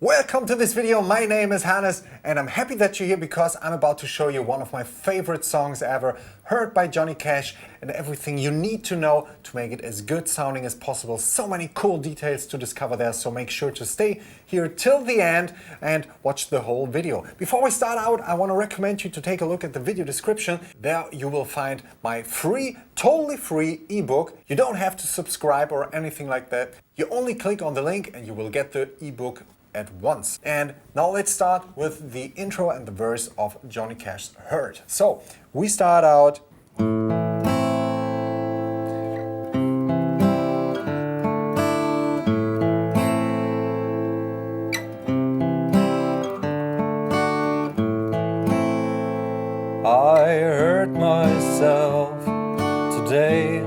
Welcome to this video. My name is Hannes and I'm happy that you're here because I'm about to show you one of my favorite songs ever, heard by Johnny Cash, and everything you need to know to make it as good sounding as possible. So many cool details to discover there, so make sure to stay here till the end and watch the whole video. Before we start out, I want to recommend you to take a look at the video description. There you will find my totally free ebook. You don't have to subscribe or anything like that. You only click on the link and you will get the ebook at once. And now let's start with the intro and the verse of Johnny Cash's Hurt. So we start out. I hurt myself today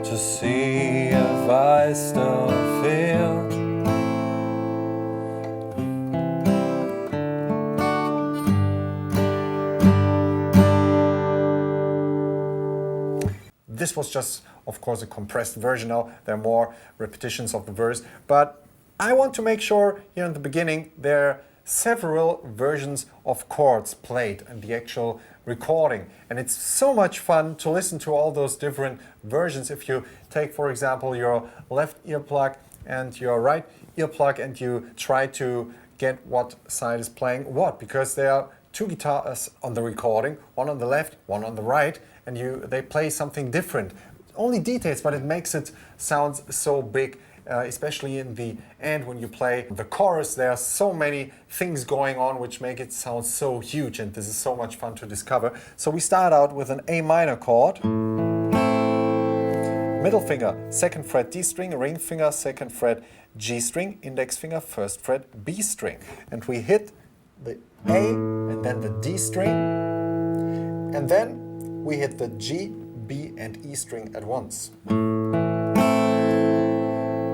to see if I still feel. This was just, of course, a compressed version. Now there are more repetitions of the verse, but I want to make sure here in the beginning there are several versions of chords played in the actual recording, and it's so much fun to listen to all those different versions. If you take, for example, your left earplug and your right earplug and you try to get what side is playing what, because there are two guitars on the recording, one on the left, one on the right, and they play something different. Only details, but it makes it sound so big, especially in the end when you play the chorus. There are so many things going on which make it sound so huge, and this is so much fun to discover. So we start out with an A minor chord, middle finger, 2nd fret D string, ring finger, 2nd fret G string, index finger, 1st fret B string, and we hit the A and then the D string, and then we hit the G, B and E string at once.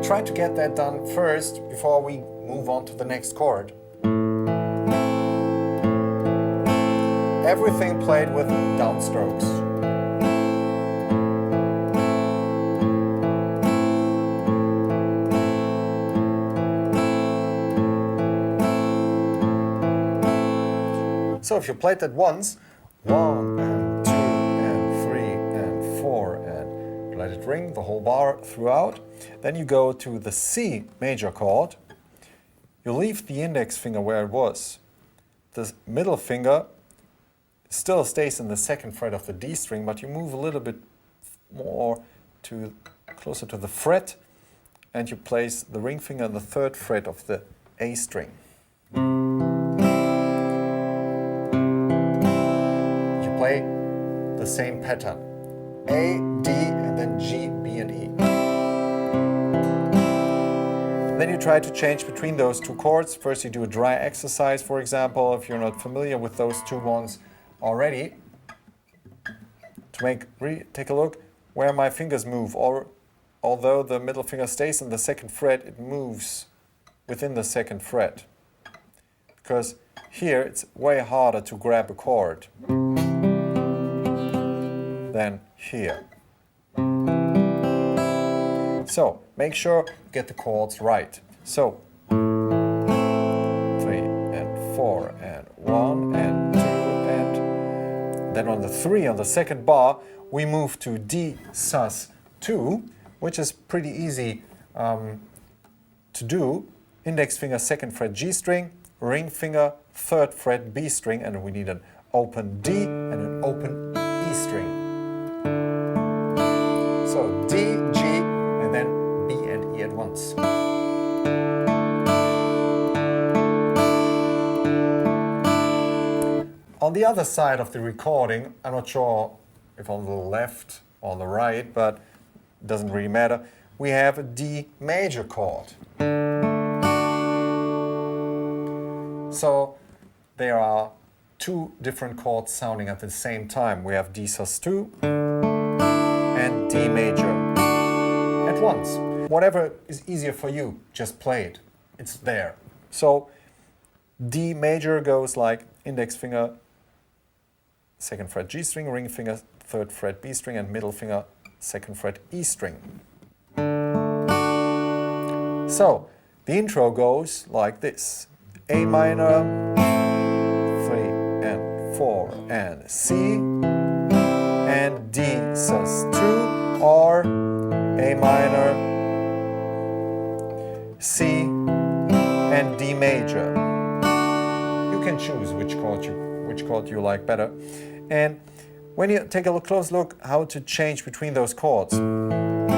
Try to get that done first before we move on to the next chord. Everything played with downstrokes. So if you played that once, 1 and 2 and 3 and 4 and let it ring the whole bar throughout, then you go to the C major chord. You leave the index finger where it was. The middle finger still stays in the 2nd fret of the D string, but you move a little bit more closer to the fret, and you place the ring finger on the 3rd fret of the A string. Play the same pattern, A, D, and then G, B, and E. Then you try to change between those two chords. First you do a dry exercise, for example, if you're not familiar with those two ones already. Take a look where my fingers move. Although the middle finger stays in the 2nd fret, it moves within the 2nd fret. Because here it's way harder to grab a chord than here. So make sure you get the chords right. So 3 and 4 and 1 and 2 and then on the 3 on the 2nd bar we move to D sus 2, which is pretty easy to do. Index finger 2nd fret G string, ring finger 3rd fret B string, and we need an open D and an open E string. So D, G, and then B and E at once. On the other side of the recording, I'm not sure if on the left or on the right, but it doesn't really matter, we have a D major chord. So there are two different chords sounding at the same time. We have D sus 2 and D major at once. Whatever is easier for you, just play it. It's there. So D major goes like index finger, 2nd fret G string, ring finger, 3rd fret B string, and middle finger, 2nd fret E string. So The intro goes like this: A minor, 3 and 4 and C and D sus2, or A minor, C and D major. You can choose which chord you like better. And when you take a close look how to change between those chords, 3 and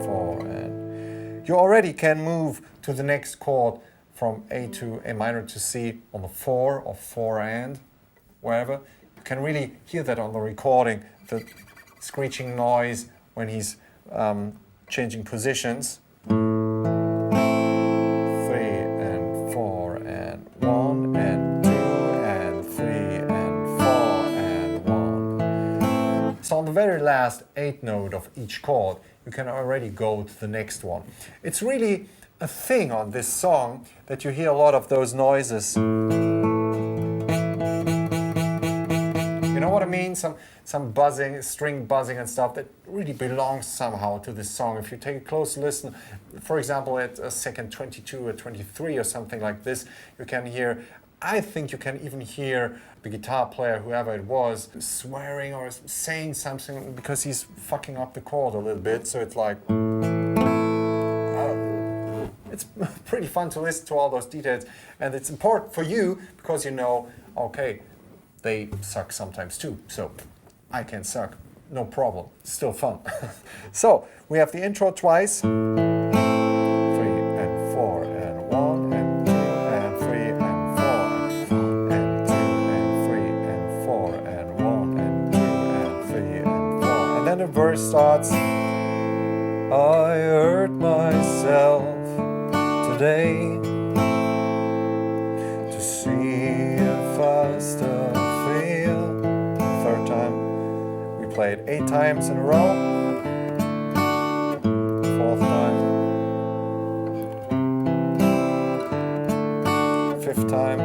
4, and you already can move to the next chord from A to A minor to C on the 4 or 4 and wherever. You can really hear that on the recording, the screeching noise when he's changing positions. 3 and 4 and 1 and 2 and 3 and 4 and 1. So on the very last 8th note of each chord, you can already go to the next one. It's really a thing on this song that you hear a lot of those noises. You know what I mean? Some buzzing, string buzzing and stuff that really belongs somehow to this song. If you take a close listen, for example, at a second 22 or 23 or something like this, you can hear, I think you can even hear the guitar player, whoever it was, swearing or saying something because he's fucking up the chord a little bit. So it's like, it's pretty fun to listen to all those details, and it's important for you because you know, okay, they suck sometimes too, so I can suck, no problem, still fun. So we have the intro twice, 3 and 4 and 1 and 2 and 3 and 4 and 2 and 3 and 4 and 1 and 2 and 3 and 4, and then the verse starts. I hurt myself today to see if I still feel. Third time. We played 8 times in a row. Fourth time. Fifth time.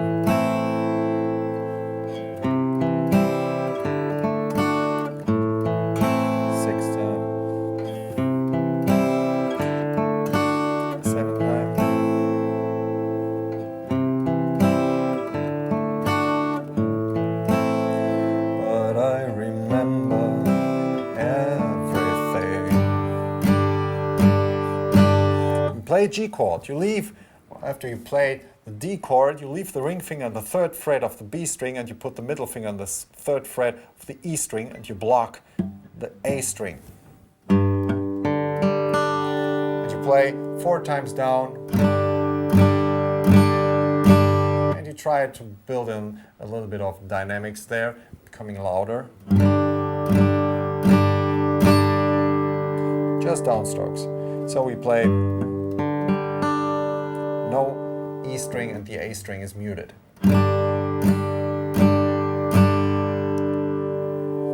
Sixth time. Seventh time. But I remember everything. You play a G chord. You leave, after you play the D chord, you leave the ring finger on the 3rd fret of the B string and you put the middle finger on the 3rd fret of the E string and you block the A string. And you play 4 times down and you try to build in a little bit of dynamics there, becoming louder. Just downstrokes. So we play no E string and the A string is muted.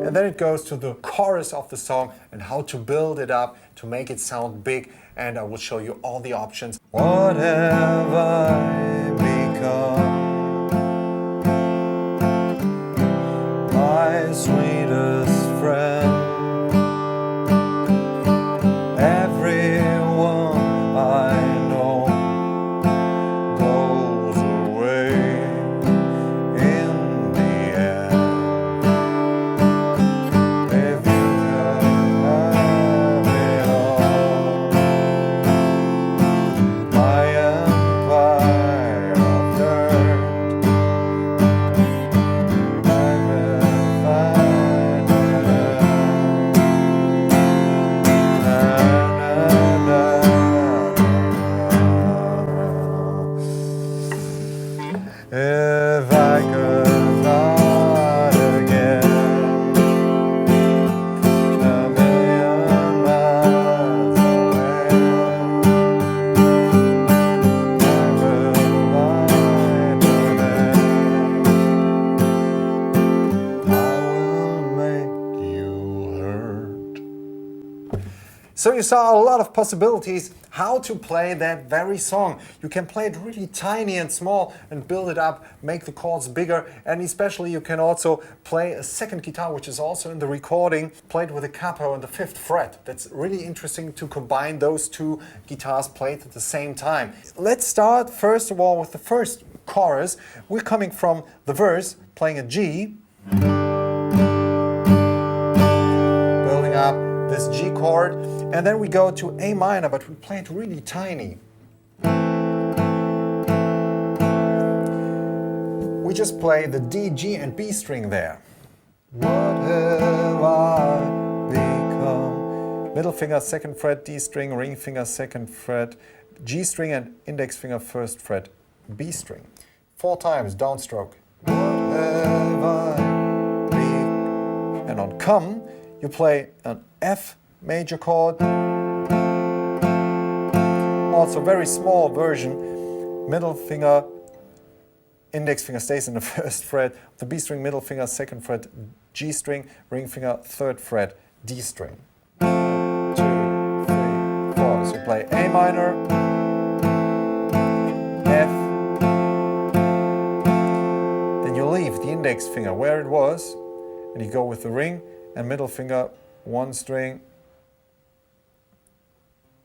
And then it goes to the chorus of the song and how to build it up to make it sound big, and I will show you all the options. What have I become? My sweetest friend. Everyone I know goes away in the end. If you can have it all, my empire of dirt. So you saw a lot of possibilities how to play that very song. You can play it really tiny and small and build it up, make the chords bigger, and especially you can also play a second guitar, which is also in the recording, played with a capo on the 5th fret. That's really interesting to combine those two guitars played at the same time. Let's start first of all with the first chorus. We're coming from the verse, playing a G, building up this G chord, and then we go to A minor, but we play it really tiny. We just play the D, G, and B string there. What have I become? Middle finger, 2nd fret, D string, ring finger, 2nd fret, G string, and index finger, 1st fret, B string. 4 times, downstroke. What have I become? And on come, you play an F major chord. Also very small version. Middle finger, index finger stays in the 1st fret. The B string, middle finger, 2nd fret, G string, ring finger, 3rd fret, D string. 1, 2, 3, 4. So you play A minor, F. Then you leave the index finger where it was, and you go with the ring and middle finger, 1 string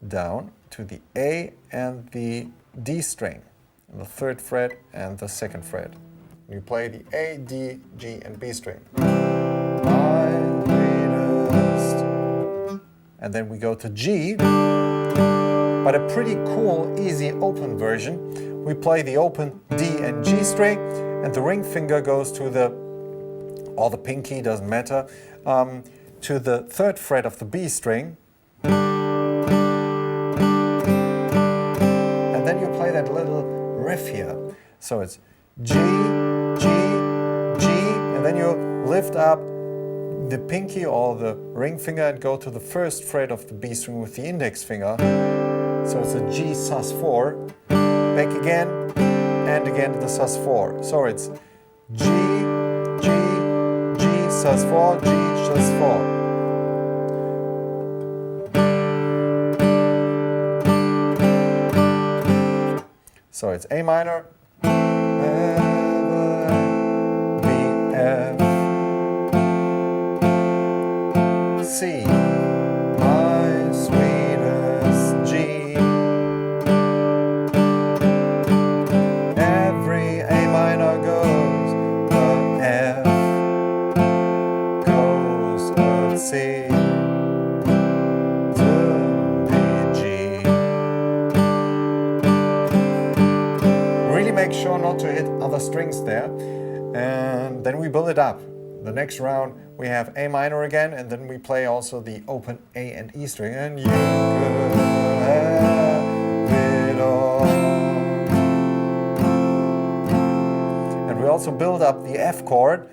down to the A and the D string, and the 3rd fret and the 2nd fret. You play the A, D, G, and B string. My latest. And then we go to G, but a pretty cool, easy open version. We play the open D and G string, and the ring finger goes to the, or the pinky, doesn't matter, to the 3rd fret of the B string. And then you play that little riff here. So it's G, G, G, and then you lift up the pinky or the ring finger and go to the 1st fret of the B string with the index finger. So it's a G sus4, back again, and again to the sus4. So it's G, G, G sus4, G sus4. So it's A minor, B, F, C, my sweetest G. Every A minor goes, the F goes, the C. Make sure not to hit other strings there, and then we build it up. The next round we have A minor again, and then we play also the open A and E string, and you could have it all. And we also build up the F chord,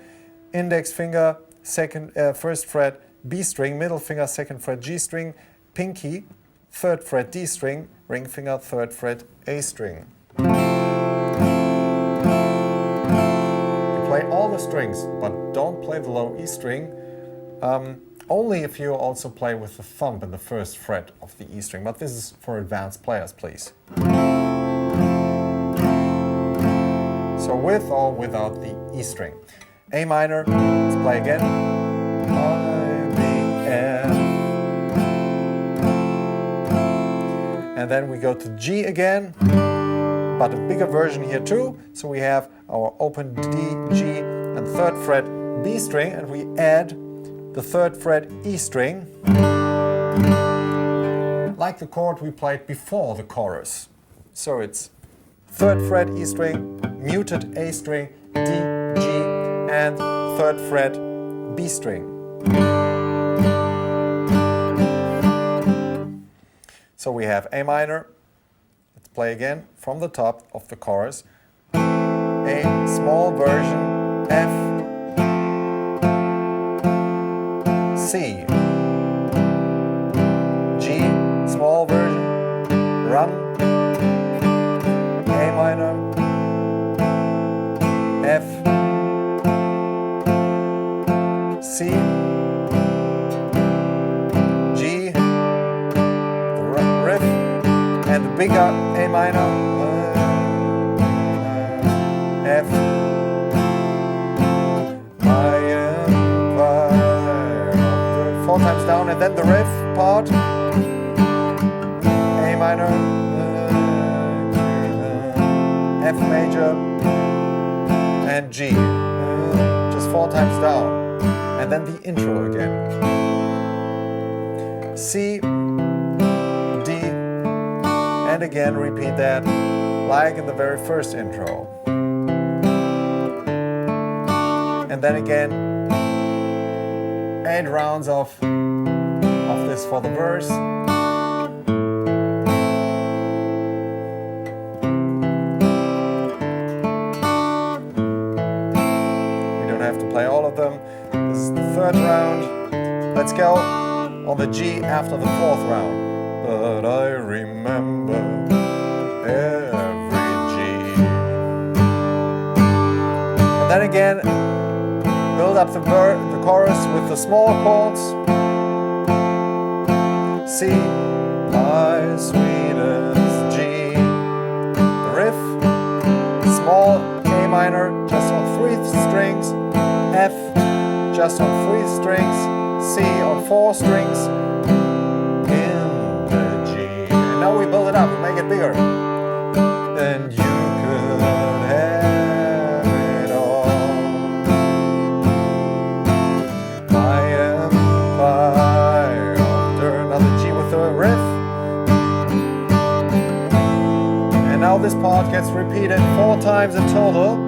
index finger, 1st fret, B string, middle finger, 2nd fret, G string, pinky, 3rd fret, D string, ring finger, 3rd fret, A string. Play all the strings, but don't play the low E string, only if you also play with the thumb in the 1st fret of the E string, but this is for advanced players, please. So with or without the E string. A minor, let's play again. I, B, F. And then we go to G again, but a bigger version here too. So we have our open D, G, and 3rd fret B string, and we add the 3rd fret E string, like the chord we played before the chorus. So it's 3rd fret E string, muted A string, D, G, and 3rd fret B string. So we have A minor. Let's play again from the top of the chorus. A small version, F, C, G, small version, run, A minor, F, C, G, bigger A minor, F, my empire, 4 times down, and then the riff part, A minor, F major, and G, just 4 times down, and then the intro again, C, D, and again repeat that like in the very first intro. And then again 8 rounds of this for the verse. We don't have to play all of them. This is the 3rd round. Let's go on the G after the 4th round. But I remember every G. And then again, build up the chorus with the small chords. C, my sweetest G. The riff, small A minor, just on 3 strings. F, just on 3 strings. C on 4 strings. Now we build it up, we make it bigger. And you could have it all. My empire. After another G with a riff. And now this part gets repeated 4 times in total.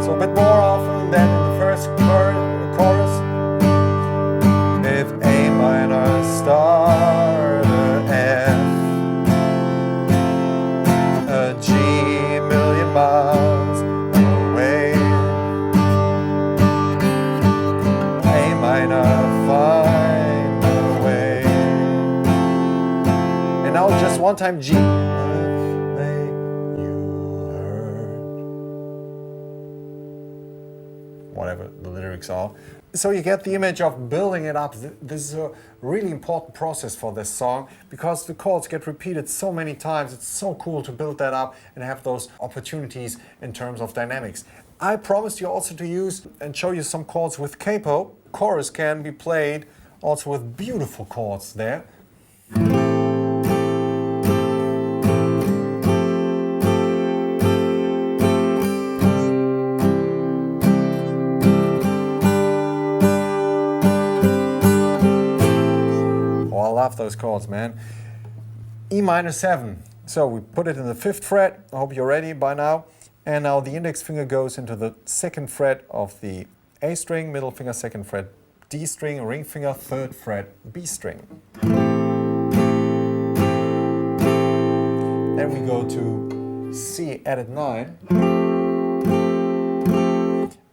So a bit more often than in the first chorus. If A minor star, a F, a G million miles away, A minor find a way, and now just 1 time G. Whatever the lyrics are. So you get the image of building it up. This is a really important process for this song because the chords get repeated so many times. It's so cool to build that up and have those opportunities in terms of dynamics. I promised you also to use and show you some chords with capo. Chorus can be played also with beautiful chords there. Love those chords, man. E minor 7. So we put it in the 5th fret. I hope you're ready by now. And now the index finger goes into the 2nd fret of the A string, middle finger 2nd fret D string, ring finger 3rd fret B string. Then we go to C added 9,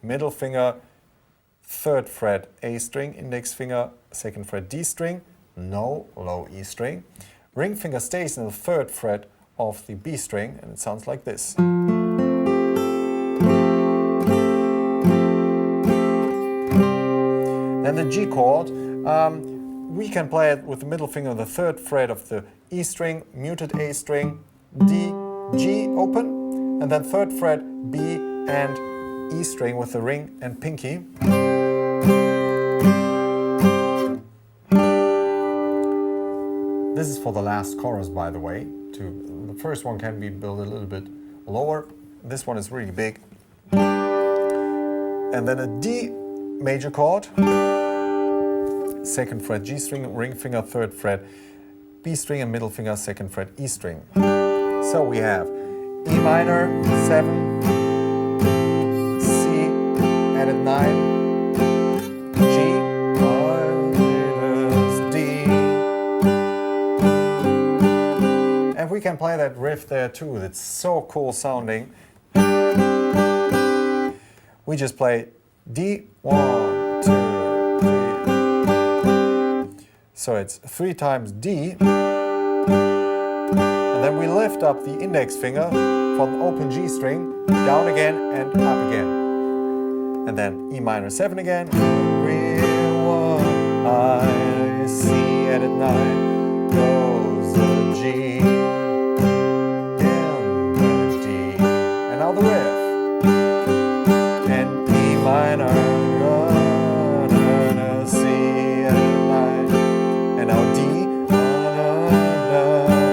middle finger 3rd fret A string, index finger 2nd fret D string. No low E string. Ring finger stays in the 3rd fret of the B string and it sounds like this. Then the G chord, we can play it with the middle finger on the 3rd fret of the E string, muted A string, D, G open, and then 3rd fret B and E string with the ring and pinky. This is for the last chorus, by the way. The first one can be built a little bit lower. This one is really big. And then a D major chord, 2nd fret G string, ring finger 3rd fret B string, and middle finger 2nd fret E string. So we have E minor 7, C added 9, G, D. And we can play that riff there too. It's so cool sounding. We just play D, 1, 2, 3. So it's 3 times D. And then we lift up the index finger from the open G string, down again and up again. And then E minor 7 again. Real one, I see and at night goes the G in the D. And now the riff. And E minor, C and night. And now D,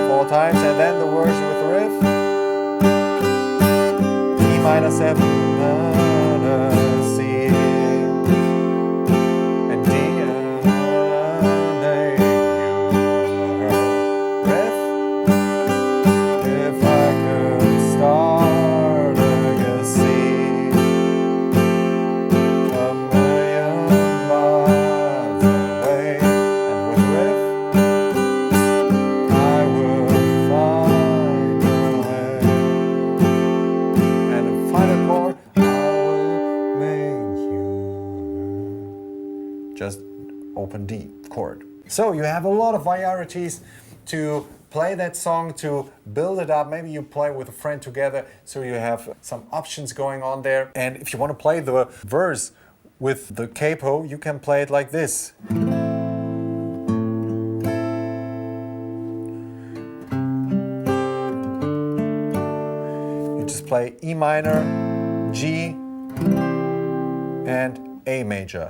4 times, and then the version with the riff. E minor 7, C, and D, riff. If I could start legacy, a million miles away, and with riff, I will find a way. And a final chord, I will make you. Just open D chord. So you have a lot of varieties to play that song, to build it up. Maybe you play with a friend together, so you have some options going on there. And if you want to play the verse with the capo, you can play it like this. You just play E minor, G, and A major.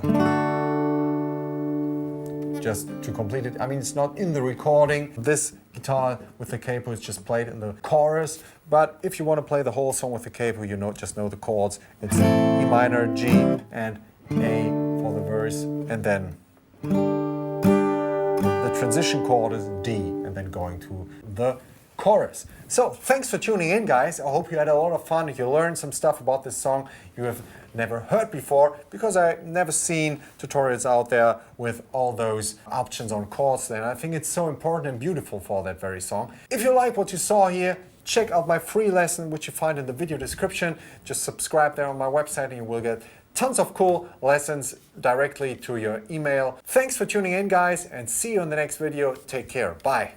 Just to complete it. I mean, it's not in the recording. This guitar with the capo is just played in the chorus. But if you want to play the whole song with the capo, you just know the chords. It's E minor, G, and A for the verse. And then the transition chord is D, and then going to the chorus. So thanks for tuning in, guys. I hope you had a lot of fun. You learned some stuff about this song you have never heard before, because I've never seen tutorials out there with all those options on chords, and I think it's so important and beautiful for that very song. If you like what you saw here, check out my free lesson, which you find in the video description. Just subscribe there on my website and you will get tons of cool lessons directly to your email. Thanks for tuning in, guys, and see you in the next video. Take care. Bye.